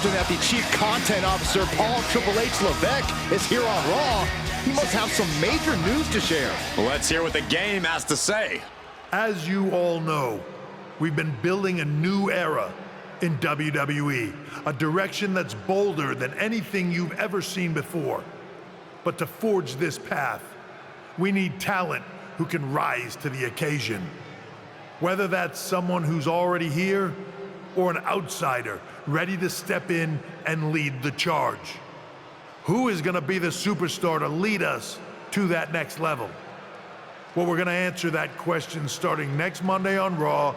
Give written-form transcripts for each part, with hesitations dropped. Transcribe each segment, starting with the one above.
That the Chief Content Officer, Paul Triple H Levesque, is here on Raw. He must have some major news to share. Well, let's hear what the game has to say. As you all know, we've been building a new era in WWE, a direction that's bolder than anything you've ever seen before. But to forge this path, we need talent who can rise to the occasion. Whether that's someone who's already here or an outsider ready to step in and lead the charge. Who is going to be the superstar to lead us to that next level? Well, we're going to answer that question starting next Monday on Raw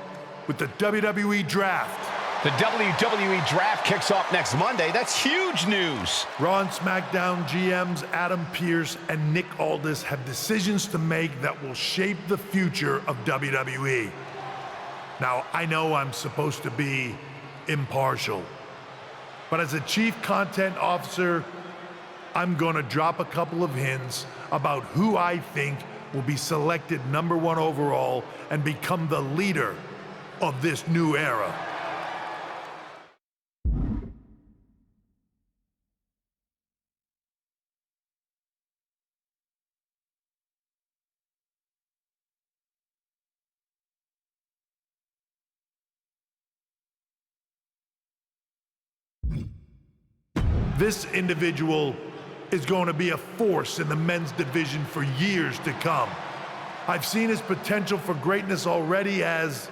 with the WWE Draft. The WWE Draft kicks off next Monday. That's huge news. Raw and SmackDown GMs Adam Pearce and Nick Aldis have decisions to make that will shape the future of WWE. Now, I know I'm supposed to be impartial, but as a Chief Content Officer, I'm going to drop a couple of hints about who I think will be selected #1 overall and become the leader of this new era. This individual is going to be a force in the men's division for years to come. I've seen his potential for greatness already as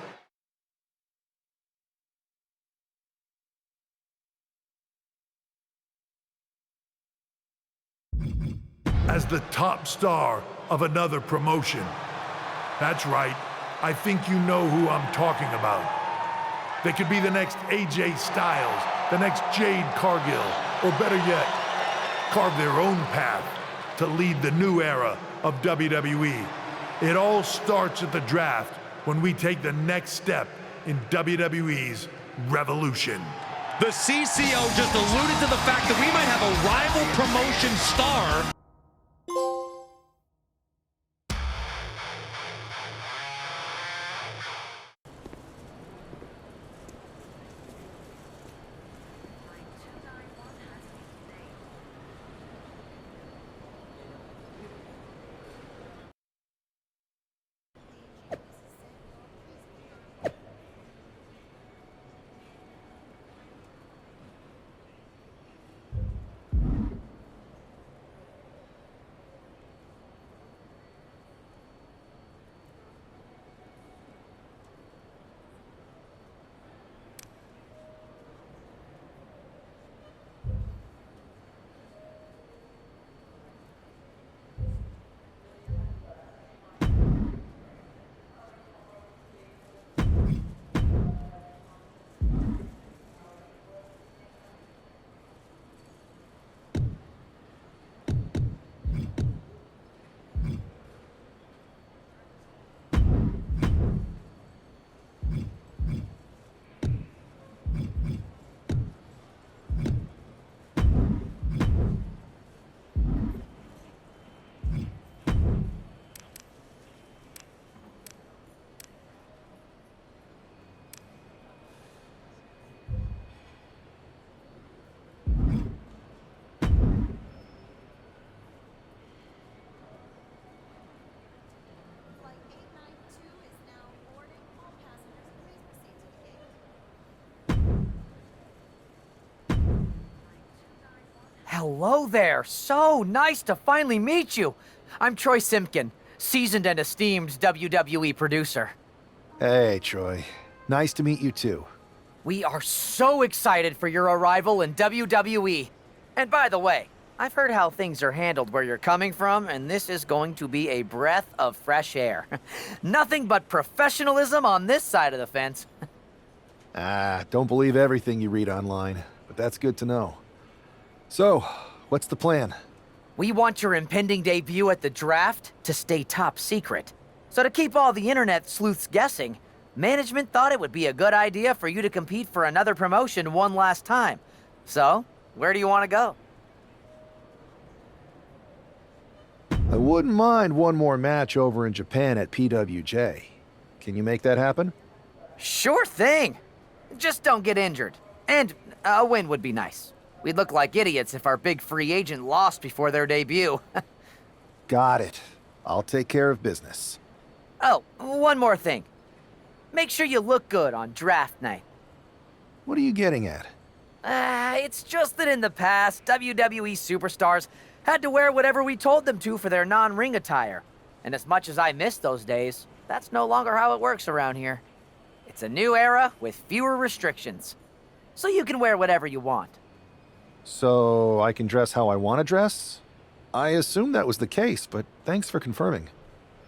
the top star of another promotion. That's right, I think you know who I'm talking about. They could be the next AJ Styles, the next Jade Cargill, or better yet, carve their own path to lead the new era of WWE. It all starts at the draft when we take the next step in WWE's revolution. The CCO just alluded to the fact that we might have a rival promotion star. Hello there. So nice to finally meet you. I'm Troy Simpkin, seasoned and esteemed WWE producer. Hey, Troy. Nice to meet you too. We are so excited for your arrival in WWE. And by the way, I've heard how things are handled where you're coming from, and this is going to be a breath of fresh air. Nothing but professionalism on this side of the fence. Don't believe everything you read online, but that's good to know. So, what's the plan? We want your impending debut at the draft to stay top secret. So to keep all the internet sleuths guessing, management thought it would be a good idea for you to compete for another promotion one last time. So, where do you want to go? I wouldn't mind one more match over in Japan at PWJ. Can you make that happen? Sure thing. Just don't get injured. And A win would be nice. We'd look like idiots if our big free agent lost before their debut. Got it. I'll take care of business. Oh, one more thing. Make sure you look good on draft night. What are you getting at? It's just that in the past, WWE superstars had to wear whatever we told them to for their non-ring attire. And as much as I miss those days, that's no longer how it works around here. It's a new era with fewer restrictions. So you can wear whatever you want. So I can dress how I want to dress? I assumed that was the case, but thanks for confirming.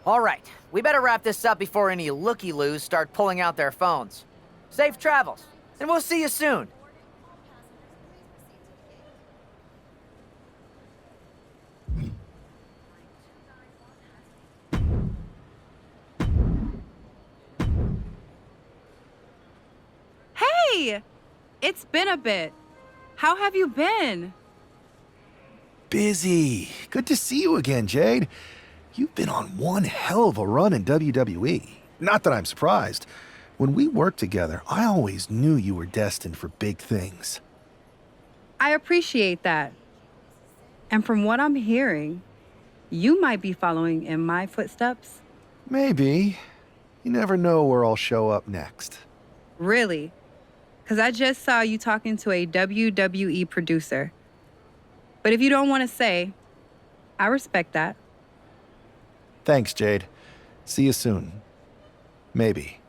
All right, we better wrap this up before any looky-loos start pulling out their phones. Safe travels, and we'll see you soon. Hey! It's been a bit. How have you been? Busy. Good to see you again, Jade. You've been on one hell of a run in WWE. Not that I'm surprised. When we worked together, I always knew you were destined for big things. I appreciate that. And from what I'm hearing, you might be following in my footsteps. Maybe. You never know where I'll show up next. Really? Because I just saw you talking to a WWE producer. But if you don't want to say, I respect that. Thanks, Jade. See you soon. Maybe.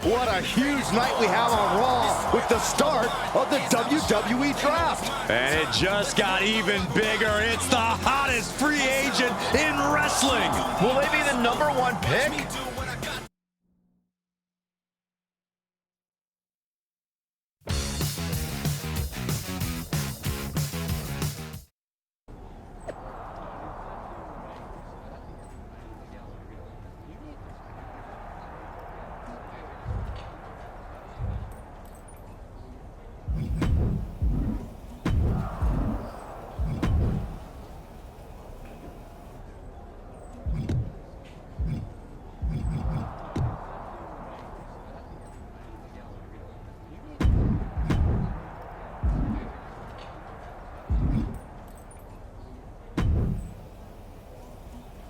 What a huge night we have on Raw with the start of the WWE Draft. And it just got even bigger. It's the hottest free agent in wrestling. Will they be the #1 pick?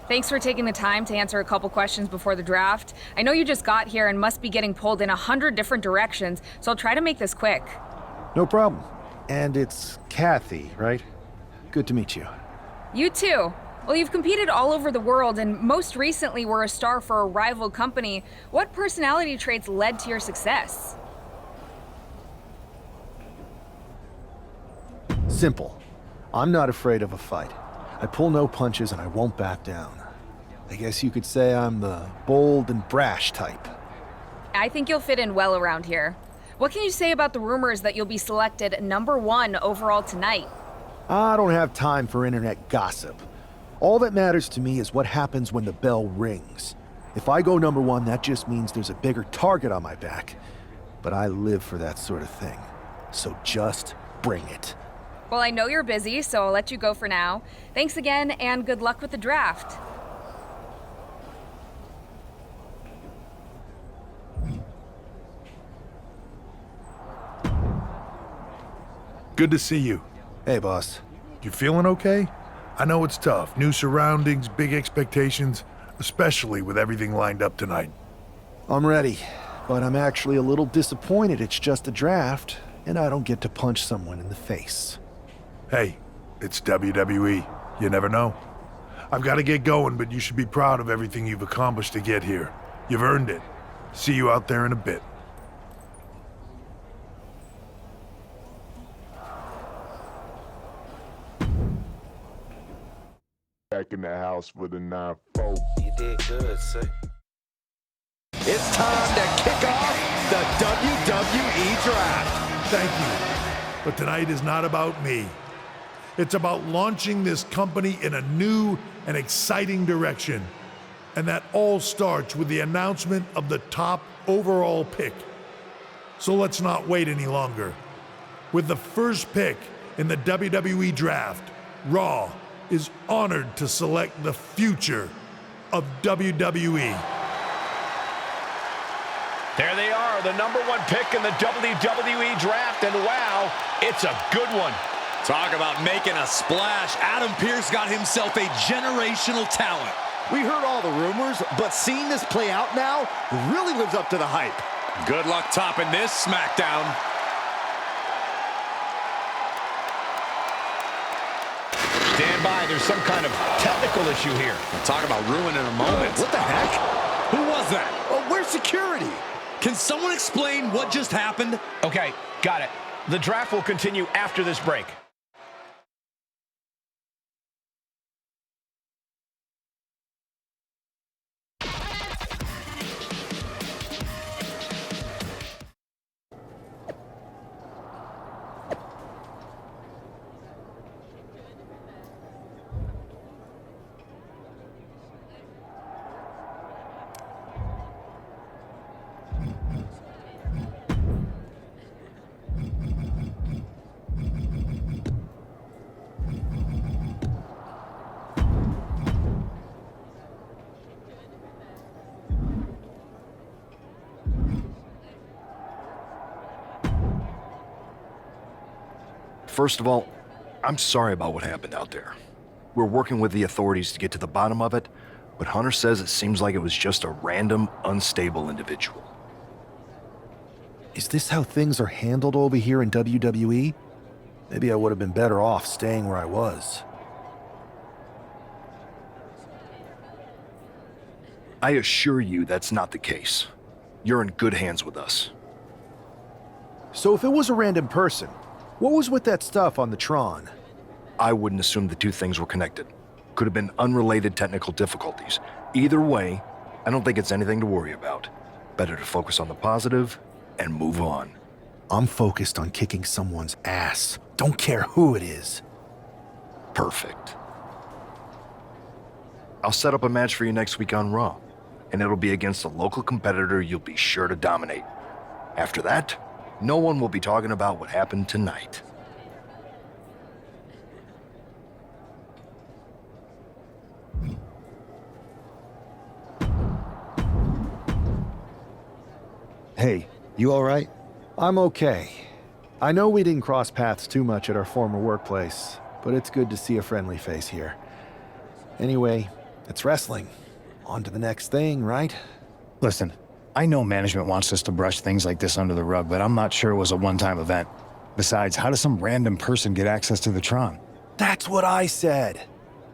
Thanks for taking the time to answer a couple questions before the draft. I know you just got here and must be getting pulled in 100 different directions, so I'll try to make this quick. No problem. And it's Kathy, right? Good to meet you. You too. Well, you've competed all over the world and most recently were a star for a rival company. What personality traits led to your success? Simple. I'm not afraid of a fight. I pull no punches and I won't back down. I guess you could say I'm the bold and brash type. I think you'll fit in well around here. What can you say about the rumors that you'll be selected #1 overall tonight? I don't have time for internet gossip. All that matters to me is what happens when the bell rings. If I go #1, that just means there's a bigger target on my back. But I live for that sort of thing. So just bring it. Well, I know you're busy, so I'll let you go for now. Thanks again, and good luck with the draft. Good to see you. Hey, boss. You feeling okay? I know it's tough. New surroundings, big expectations, especially with everything lined up tonight. I'm ready, but I'm actually a little disappointed it's just a draft, and I don't get to punch someone in the face. Hey, it's WWE. You never know. I've got to get going, but you should be proud of everything you've accomplished to get here. You've earned it. See you out there in a bit. Back in the house for the 9-4. You did good, sir. It's time to kick off the WWE Draft. Thank you. But tonight is not about me. It's about launching this company in a new and exciting direction. And that all starts with the announcement of the top overall pick. So let's not wait any longer. With the first pick in the WWE Draft, Raw is honored to select the future of WWE. There they are, the #1 pick in the WWE Draft, and wow, it's a good one. Talk about making a splash. Adam Pearce got himself a generational talent. We heard all the rumors, but seeing this play out now really lives up to the hype. Good luck topping this SmackDown. Stand by, there's some kind of technical issue here. Talk about ruining a moment. What the heck? Who was that? Oh, where's security? Can someone explain what just happened? Okay, got it. The draft will continue after this break. First of all, I'm sorry about what happened out there. We're working with the authorities to get to the bottom of it, but Hunter says it seems like it was just a random, unstable individual. Is this how things are handled over here in WWE? Maybe I would have been better off staying where I was. I assure you that's not the case. You're in good hands with us. So if it was a random person, what was with that stuff on the Tron? I wouldn't assume the two things were connected. Could have been unrelated technical difficulties. Either way, I don't think it's anything to worry about. Better to focus on the positive and move on. I'm focused on kicking someone's ass. Don't care who it is. Perfect. I'll set up a match for you next week on Raw, and it'll be against a local competitor you'll be sure to dominate. After that, no one will be talking about what happened tonight. Hey, you all right? I'm okay. I know we didn't cross paths too much at our former workplace, but it's good to see a friendly face here. Anyway, it's wrestling. On to the next thing, right? Listen, I know management wants us to brush things like this under the rug, but I'm not sure it was a one-time event. Besides, how does some random person get access to the Tron? That's what I said.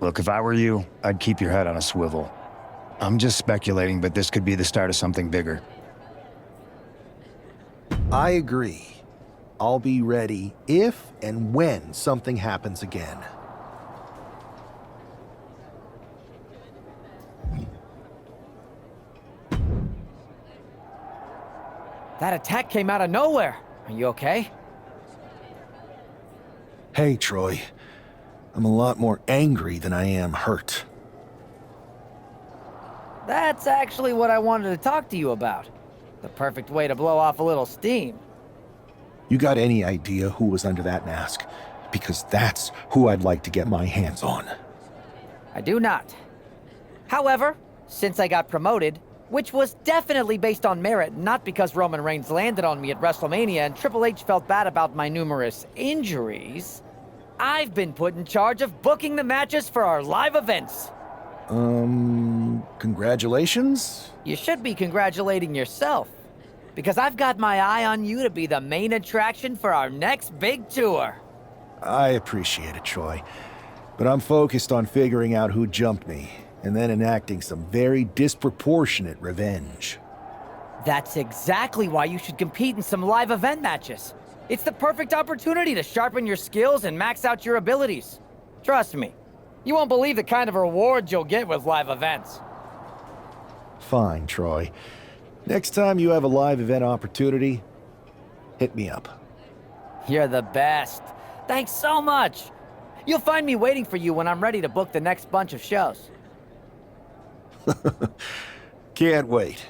Look, if I were you, I'd keep your head on a swivel. I'm just speculating, but this could be the start of something bigger. I agree. I'll be ready if and when something happens again. That attack came out of nowhere. Are you okay? Hey, Troy. I'm a lot more angry than I am hurt. That's actually what I wanted to talk to you about. The perfect way to blow off a little steam. You got any idea who was under that mask? Because that's who I'd like to get my hands on. I do not. However, since I got promoted, which was definitely based on merit, not because Roman Reigns landed on me at WrestleMania and Triple H felt bad about my numerous injuries, I've been put in charge of booking the matches for our live events. Congratulations? You should be congratulating yourself, because I've got my eye on you to be the main attraction for our next big tour. I appreciate it, Troy. But I'm focused on figuring out who jumped me, and then enacting some very disproportionate revenge. That's exactly why you should compete in some live event matches. It's the perfect opportunity to sharpen your skills and max out your abilities. Trust me, you won't believe the kind of rewards you'll get with live events. Fine, Troy. Next time you have a live event opportunity, hit me up. You're the best. Thanks so much. You'll find me waiting for you when I'm ready to book the next bunch of shows. Can't wait.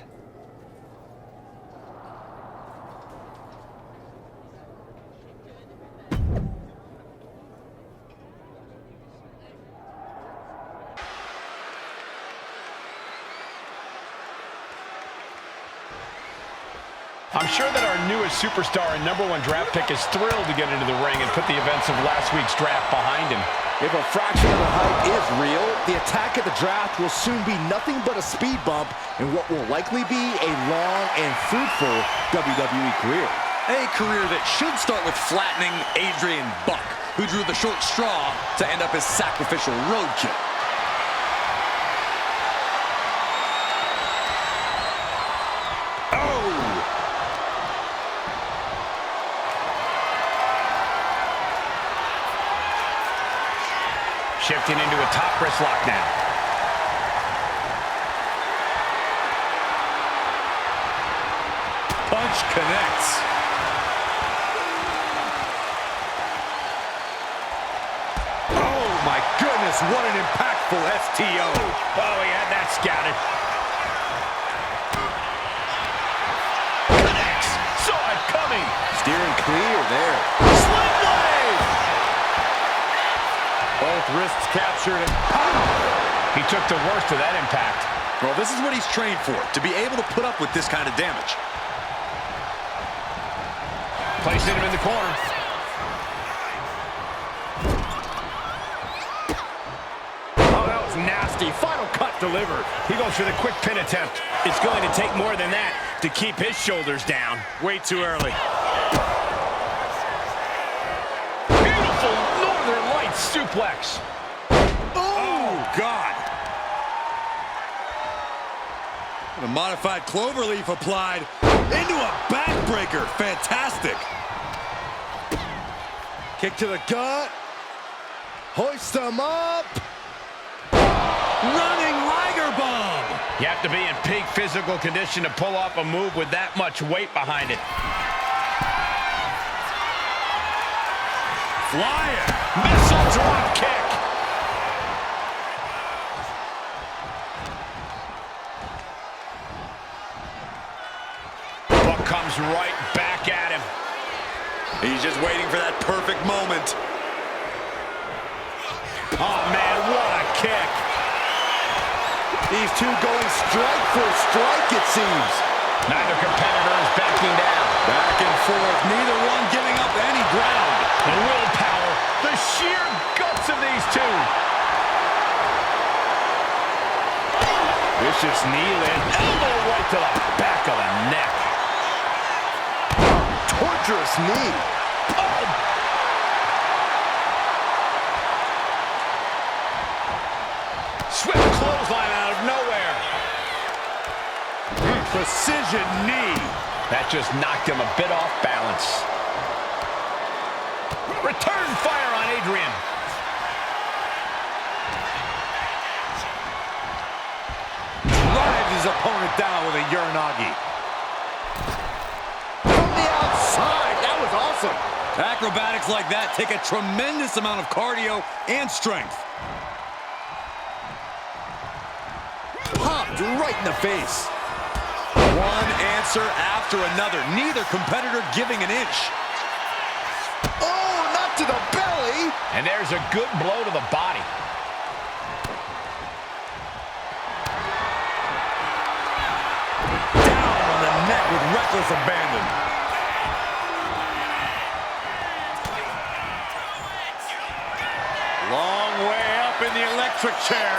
I'm sure that our newest superstar and #1 draft pick is thrilled to get into the ring and put the events of last week's draft behind him. If a fraction of the hype is real, the attack at the draft will soon be nothing but a speed bump in what will likely be a long and fruitful WWE career. A career that should start with flattening Adrian Buck, who drew the short straw to end up as sacrificial roadkill. Shifting into a top wrist lock now. Punch connects. Oh my goodness, what an impactful STO. Oh, he had that scouted. Connects. Saw it coming. Steering clear there. Sling blade. Both wrists captured and He took the worst of that impact. Well, this is what he's trained for, to be able to put up with this kind of damage. Placing him in the corner. Oh, that was nasty. Final cut delivered. He goes for the quick pin attempt. It's going to take more than that to keep his shoulders down. Way too early. Beautiful Northern Lights suplex. Oh, God. And a modified cloverleaf applied into a backbreaker. Fantastic. Kick to the gut. Hoist him up. Running Liger bomb. You have to be in peak physical condition to pull off a move with that much weight behind it. Flying. Missile drop kick. Buck comes right back at him. He's just waiting for that perfect moment. Oh, man, what a kick. These two going strike for strike, it seems. Neither competitor is backing down. Back and forth, neither one giving up any ground. The willpower, the sheer guts of these two. Vicious knee lift, elbow right to the back of the neck. Torturous knee. Oh. Swift clothesline out of nowhere. Precision knee. That just knocked him a bit off balance. Return fire on Adrian. Drives his opponent down with a Uranagi. From the outside, that was awesome. Acrobatics like that take a tremendous amount of cardio and strength. Popped right in the face. One answer after another. Neither competitor giving an inch. Oh, not to the belly. And there's a good blow to the body. Down on the net with reckless abandon. Long way up in the electric chair.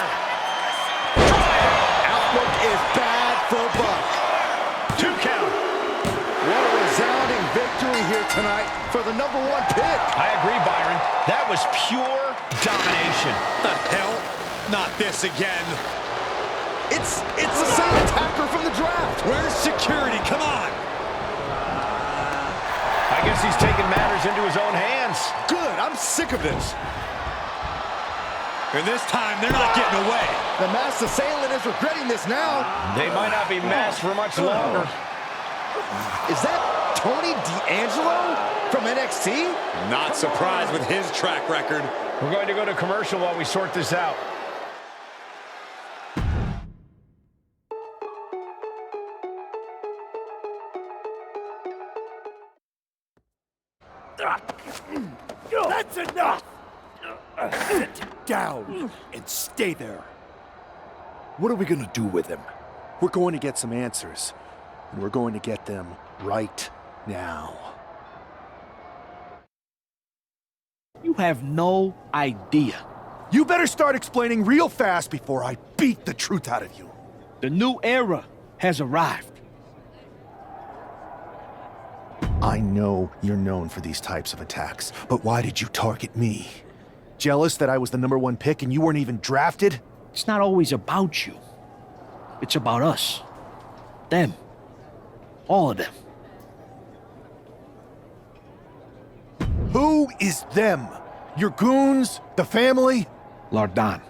Outlook is bad for Buck. 2 count. What a resounding victory here tonight for the #1 pick. I agree, Byron. That was pure domination. The hell? Not this again. It's the same attacker from the draft. Where's security? Come on. I guess he's taking matters into his own hands. Good, I'm sick of this. And this time, they're not getting away. The masked assailant is regretting this now. They might not be masked for much longer. Is that Tony D'Angelo from NXT? Not surprised with his track record. We're going to go to commercial while we sort this out. That's enough! Sit down and stay there. What are we gonna do with him? We're going to get some answers, and we're going to get them right now. You have no idea. You better start explaining real fast before I beat the truth out of you. The new era has arrived. I know you're known for these types of attacks, but why did you target me? Jealous that I was the #1 pick and you weren't even drafted? It's not always about you. It's about us. Them. All of them. Who is them? Your goons? The family? Lardan.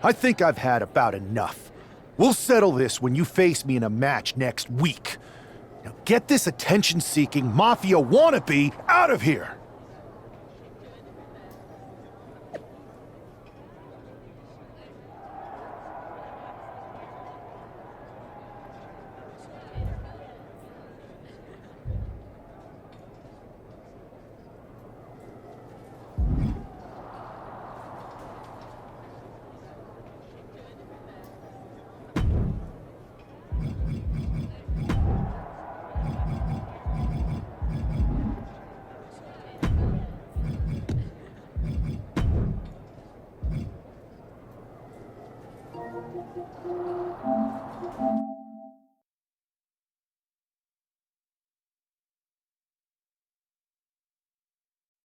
I think I've had about enough. We'll settle this when you face me in a match next week. Now get this attention-seeking mafia wannabe out of here!